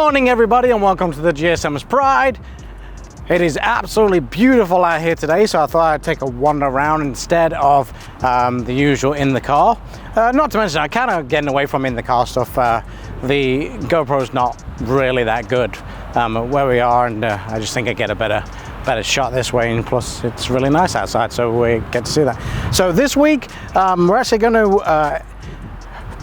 morning, everybody, and welcome to the GSM's Pride. It is absolutely beautiful out here today, so I thought I'd take a wander around instead of the usual in the car. Not to mention, I'm kind of getting away from in the car stuff. The GoPro's not really that good where we are, and I just think I get a better shot this way, and plus it's really nice outside, so we get to see that. So this week, we're actually going to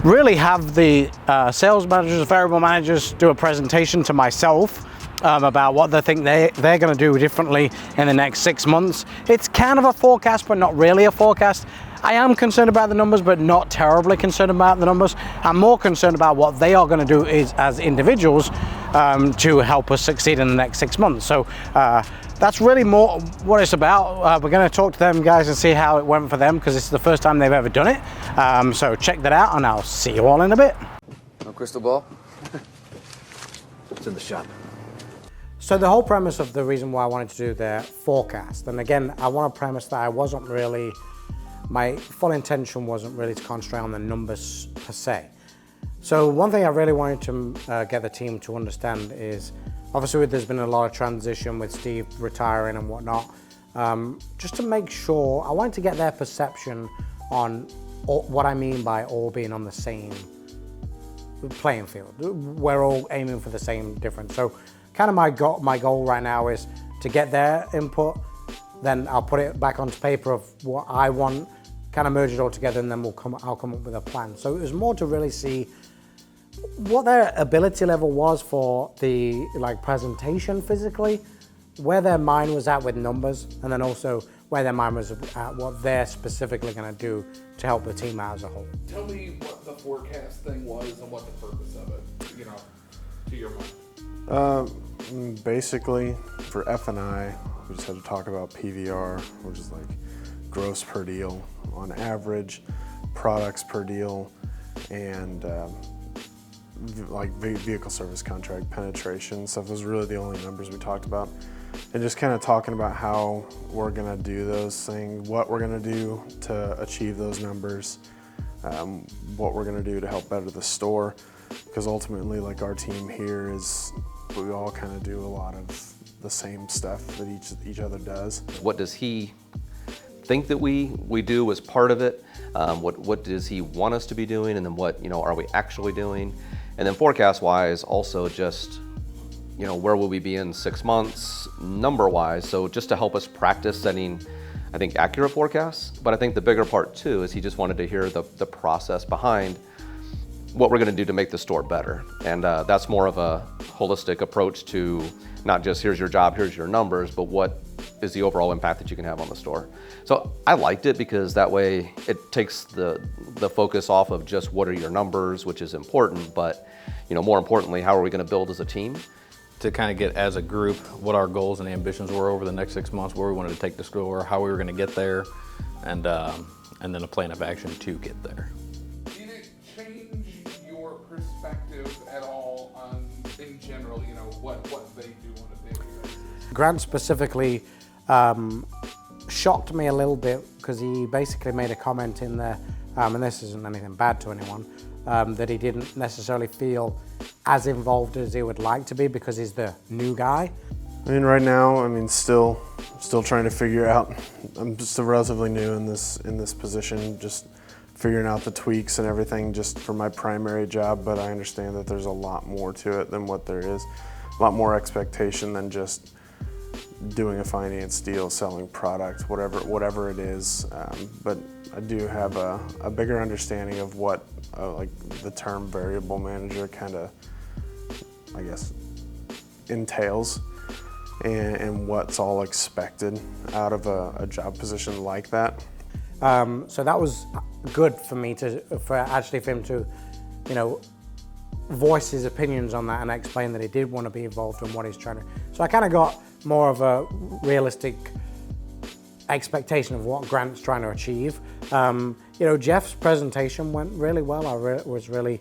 really have the sales managers, variable managers do a presentation to myself about what they think they're going to do differently in the next 6 months. It's kind of a forecast, but not really a forecast. I am concerned about the numbers, but not terribly concerned about the numbers. I'm more concerned about what they are going to do as individuals to help us succeed in the next 6 months. So that's really more what it's about. We're going to talk to them guys and see how it went for them, because it's the first time they've ever done it. So check that out, and I'll see you all in a bit. No crystal ball? It's in the shop. So the whole premise of the reason why I wanted to do the forecast, and again, I want to premise that my full intention wasn't really to concentrate on the numbers per se. So one thing I really wanted to get the team to understand is, obviously there's been a lot of transition with Steve retiring and whatnot. Just to make sure, I wanted to get their perception on what I mean by all being on the same playing field. We're all aiming for the same difference. So kind of my goal right now is to get their input, then I'll put it back onto paper of what I want, kind of merge it all together, and then I'll come up with a plan. So it was more to really see what their ability level was for the presentation physically, where their mind was at with numbers, and then also where their mind was at what they're specifically going to do to help the team out as a whole. Tell me what the forecast thing was and what the purpose of it, to your mind. Basically, for F&I, we just had to talk about PVR, which is like gross per deal on average, products per deal, and vehicle service contract penetration stuff. Those were really the only numbers we talked about. And just kind of talking about how we're gonna do those things, what we're gonna do to achieve those numbers, what we're gonna do to help better the store. Because ultimately, our team here we all kind of do a lot of the same stuff that each other does. What does he think that we do as part of it? What does he want us to be doing? And then what are we actually doing? And then forecast-wise, also just where will we be in 6 months, number-wise? So just to help us practice setting, I think, accurate forecasts. But I think the bigger part too is he just wanted to hear the process behind what we're going to do to make the store better. And that's more of a holistic approach to not just here's your job, here's your numbers, but what is the overall impact that you can have on the store. So I liked it because that way it takes the focus off of just what are your numbers, which is important, but more importantly, how are we going to build as a team? To kind of get as a group what our goals and ambitions were over the next 6 months, where we wanted to take the store, how we were going to get there, and then a plan of action to get there. Did it change your perspective at all on, in general, what they do on a daily basis? Grant specifically shocked me a little bit because he basically made a comment in there, and this isn't anything bad to anyone, that he didn't necessarily feel as involved as he would like to be because he's the new guy. Right now, still trying to figure out. I'm still relatively new in this position, just figuring out the tweaks and everything just for my primary job, but I understand that there's a lot more to it than what there is. A lot more expectation than just doing a finance deal, selling product, whatever it is. But I do have a bigger understanding of what the term variable manager kind of, I guess, entails, and what's all expected out of a job position like that. So that was good for me for him to, voice his opinions on that and explain that he did want to be involved in what he's trying to. So I kind of got more of a realistic expectation of what Grant's trying to achieve. Jeff's presentation went really well. I was really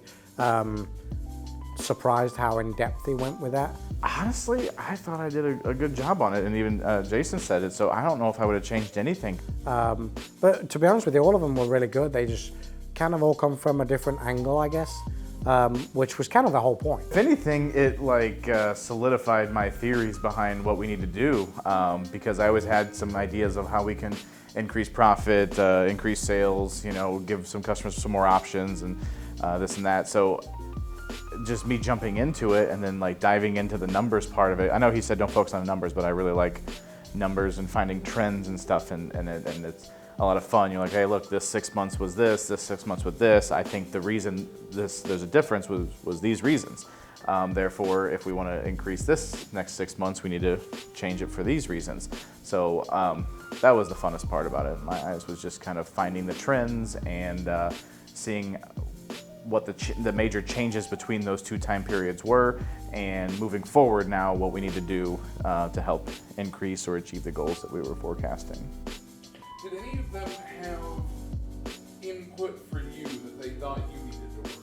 surprised how in-depth he went with that. Honestly, I thought I did a good job on it, and even Jason said it, so I don't know if I would have changed anything. But to be honest with you, all of them were really good. They just kind of all come from a different angle, I guess. which was kind of the whole point. If anything, it like solidified my theories behind what we need to do, because I always had some ideas of how we can increase profit, increase sales, you know, give some customers some more options and this and that. So just me jumping into it and then like diving into the numbers part of it. I know he said don't focus on the numbers, but I really like numbers and finding trends and stuff, and it's a lot of fun. You're like, hey, look, this 6 months was this 6 months with this. I think the reason there's a difference was these reasons. Therefore, if we want to increase this next 6 months, we need to change it for these reasons. So that was the funnest part about it in my eyes, was just kind of finding the trends and seeing what the major changes between those two time periods were, and moving forward now what we need to do to help increase or achieve the goals that we were forecasting. Did any of them have input for you that they thought you needed to work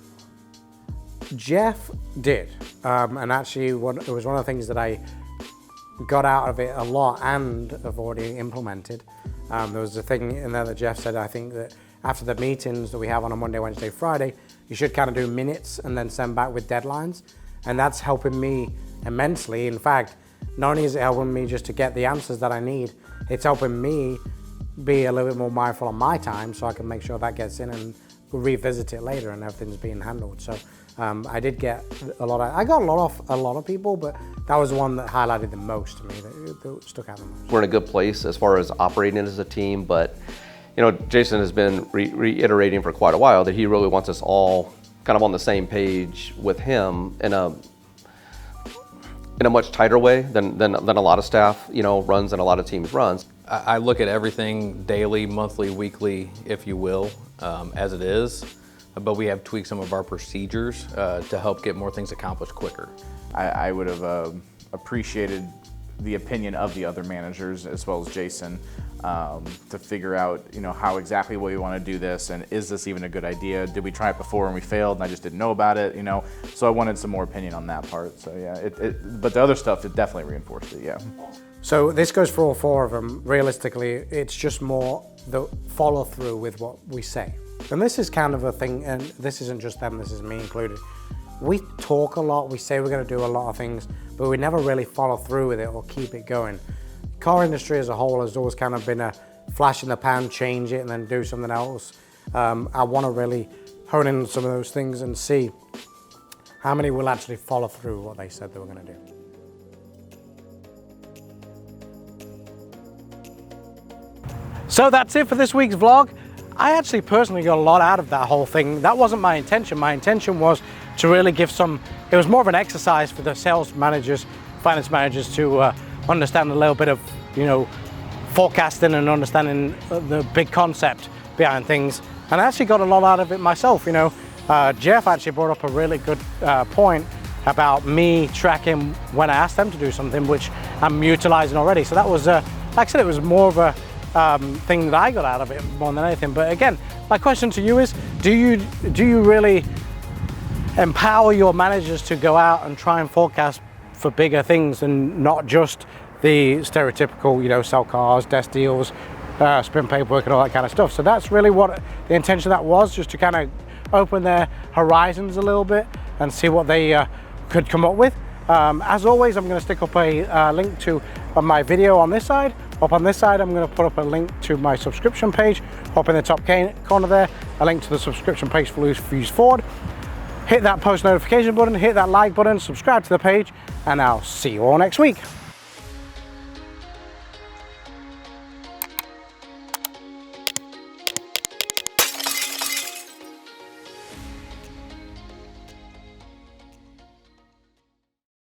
on? Jeff did, and actually it was one of the things that I got out of it a lot and have already implemented. There was a thing in there that Jeff said, I think that after the meetings that we have on a Monday, Wednesday, Friday, you should kind of do minutes and then send back with deadlines. And that's helping me immensely. In fact, not only is it helping me just to get the answers that I need, it's helping me be a little bit more mindful of my time so I can make sure that gets in and revisit it later and everything's being handled. So I did get I got a lot of people, but that was the one that highlighted the most to me, that stuck out the most. We're in a good place as far as operating as a team, but you know, Jason has been reiterating for quite a while that he really wants us all kind of on the same page with him in a much tighter way than a lot of staff, you know, runs and a lot of teams runs. I look at everything daily, monthly, weekly, if you will, as it is, but we have tweaked some of our procedures to help get more things accomplished quicker. I would have appreciated the opinion of the other managers as well as Jason to figure out, you know, how exactly we want to do this, and is this even a good idea? Did we try it before and we failed and I just didn't know about it, you know? So I wanted some more opinion on that part. So yeah, but the other stuff, it definitely reinforced it, yeah. So this goes for all four of them. Realistically, it's just more the follow through with what we say. And this is kind of a thing, and this isn't just them, this is me included. We talk a lot, we say we're going to do a lot of things, but we never really follow through with it or keep it going. Car industry as a whole has always kind of been a flash in the pan, change it and then do something else. I want to really hone in on some of those things and see how many will actually follow through what they said they were going to do. So that's it for this week's vlog. I actually personally got a lot out of that whole thing. That wasn't my intention. My intention was to really give it was more of an exercise for the sales managers, finance managers to understand a little bit of, you know, forecasting and understanding the big concept behind things. And I actually got a lot out of it myself, you know. Jeff actually brought up a really good point about me tracking when I asked them to do something, which I'm utilizing already. So that was, like I said, it was more of a thing that I got out of it more than anything. But again, my question to you is, do you really empower your managers to go out and try and forecast for bigger things and not just the stereotypical, you know, sell cars, desk deals, sprint paperwork and all that kind of stuff? So that's really what the intention of that was, just to kind of open their horizons a little bit and see what they could come up with. As always, I'm going to stick up a link to my video on this side. Up on this side, I'm going to put up a link to my subscription page. Up in the top corner there, a link to the subscription page for Fuse Ford. Hit that post notification button, hit that like button, subscribe to the page, and I'll see you all next week.